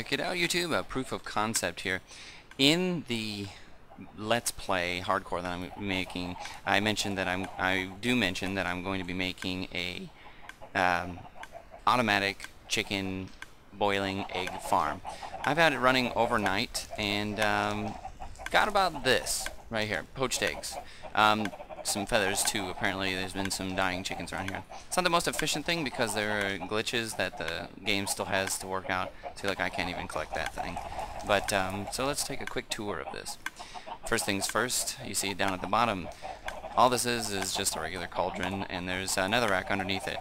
Check it out, YouTube. A proof of concept here. In the Let's Play hardcore that I'm making, I mentioned that I do mention that I'm going to be making a automatic chicken boiling egg farm. I've had it running overnight and got about this right here, poached eggs. Some feathers too. Apparently there's been some dying chickens around here. It's not the most efficient thing because there are glitches that the game still has to work out. See, like I can't even collect that thing. But so let's take a quick tour of this. First things first, you see down at the bottom, all this is just a regular cauldron, and there's another rack underneath it.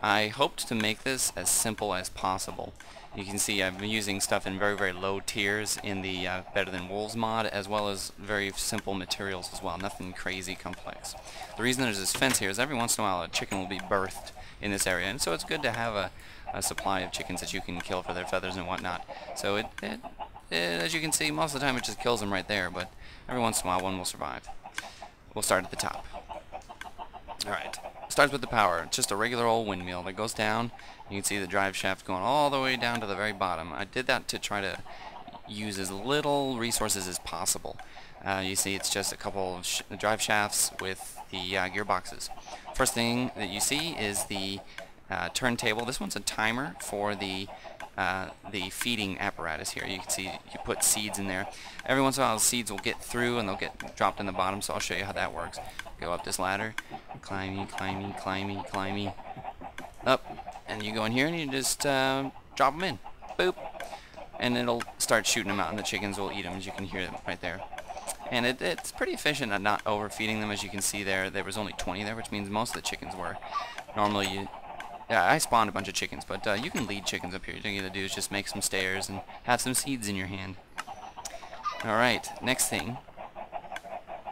I hoped to make this as simple as possible. You can see I've been using stuff in very, very low tiers in the Better Than Wolves mod, as well as very simple materials as well, nothing crazy complex. The reason there's this fence here is every once in a while a chicken will be birthed in this area, and so it's good to have a supply of chickens that you can kill for their feathers and whatnot. So as you can see, most of the time it just kills them right there, but every once in a while one will survive. We'll start at the top. Alright, starts with the power. It's just a regular old windmill that goes down. You can see the drive shaft going all the way down to the very bottom. I did that to try to use as little resources as possible. You see it's just a couple of drive shafts with the gearboxes. First thing that you see is the turntable. This one's a timer for the feeding apparatus here. You can see you put seeds in there. Every once in a while the seeds will get through and they'll get dropped in the bottom, so I'll show you how that works. Go up this ladder, climby, climby, climby, climby, up, and you go in here and you just drop them in. Boop. And it'll start shooting them out, and the chickens will eat them, as you can hear them right there. And it's pretty efficient at not overfeeding them. As you can see there was only 20 there, which means most of the chickens were. Normally I spawned a bunch of chickens, but you can lead chickens up here. All you gotta do is just make some stairs and have some seeds in your hand. Alright, next thing.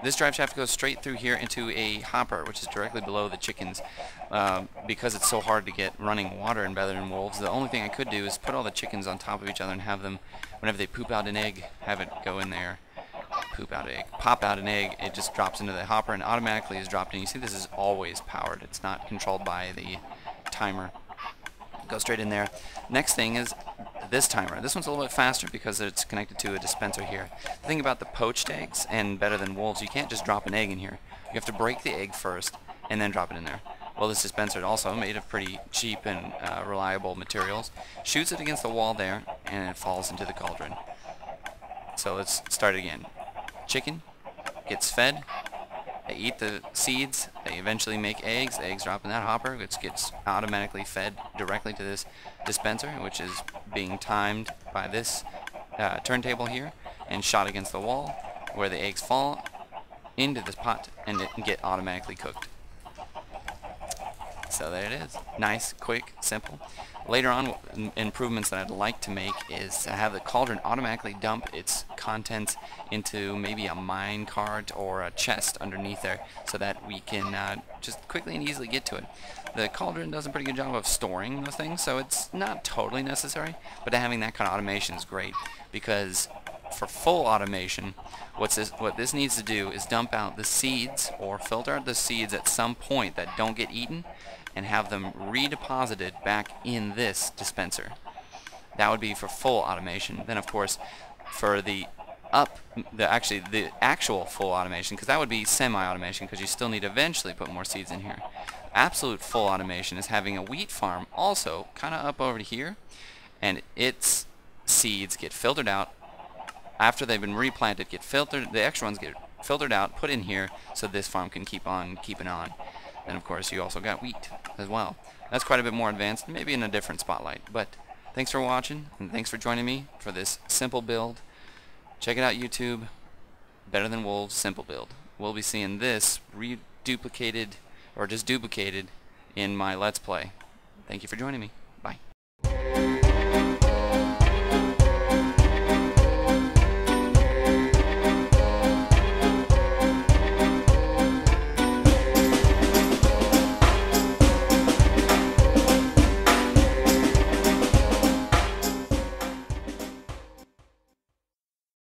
This drive shaft goes straight through here into a hopper, which is directly below the chickens. Because it's so hard to get running water in Better Than Wolves, the only thing I could do is put all the chickens on top of each other and have them, whenever they poop out an egg, have it go in there. Poop out an egg. Pop out an egg, it just drops into the hopper and automatically is dropped in. You see this is always powered. It's not controlled by the timer. Go straight in there. Next thing is this timer. This one's a little bit faster because it's connected to a dispenser here. The thing about the poached eggs and Better Than Wolves, you can't just drop an egg in here. You have to break the egg first and then drop it in there. Well, this dispenser, also made of pretty cheap and reliable materials, shoots it against the wall there and it falls into the cauldron. So let's start again. Chicken gets fed. They eat the seeds, they eventually make eggs, the eggs drop in that hopper, which gets automatically fed directly to this dispenser, which is being timed by this turntable here, and shot against the wall, where the eggs fall into this pot, and it can get automatically cooked. So there it is. Nice, quick, simple. Later on, improvements that I'd like to make is to have the cauldron automatically dump its contents into maybe a mine cart or a chest underneath there, so that we can just quickly and easily get to it. The cauldron does a pretty good job of storing those things, so it's not totally necessary, but having that kind of automation is great, because for full automation, what this needs to do is dump out the seeds, or filter out the seeds at some point that don't get eaten, and have them redeposited back in this dispenser. That would be for full automation. Then of course for the actual full automation, because that would be semi-automation, because you still need to eventually put more seeds in here. Absolute full automation is having a wheat farm also kind of up over here, and its seeds get filtered out after they've been replanted, get filtered, the extra ones get filtered out, put in here, so this farm can keep on keeping on. And of course you also got wheat as well. That's quite a bit more advanced, maybe in a different spotlight. But thanks for watching, and thanks for joining me for this simple build. Check it out, YouTube. Better Than Wolves simple build. We'll be seeing this reduplicated, or just duplicated, in my Let's Play. Thank you for joining me.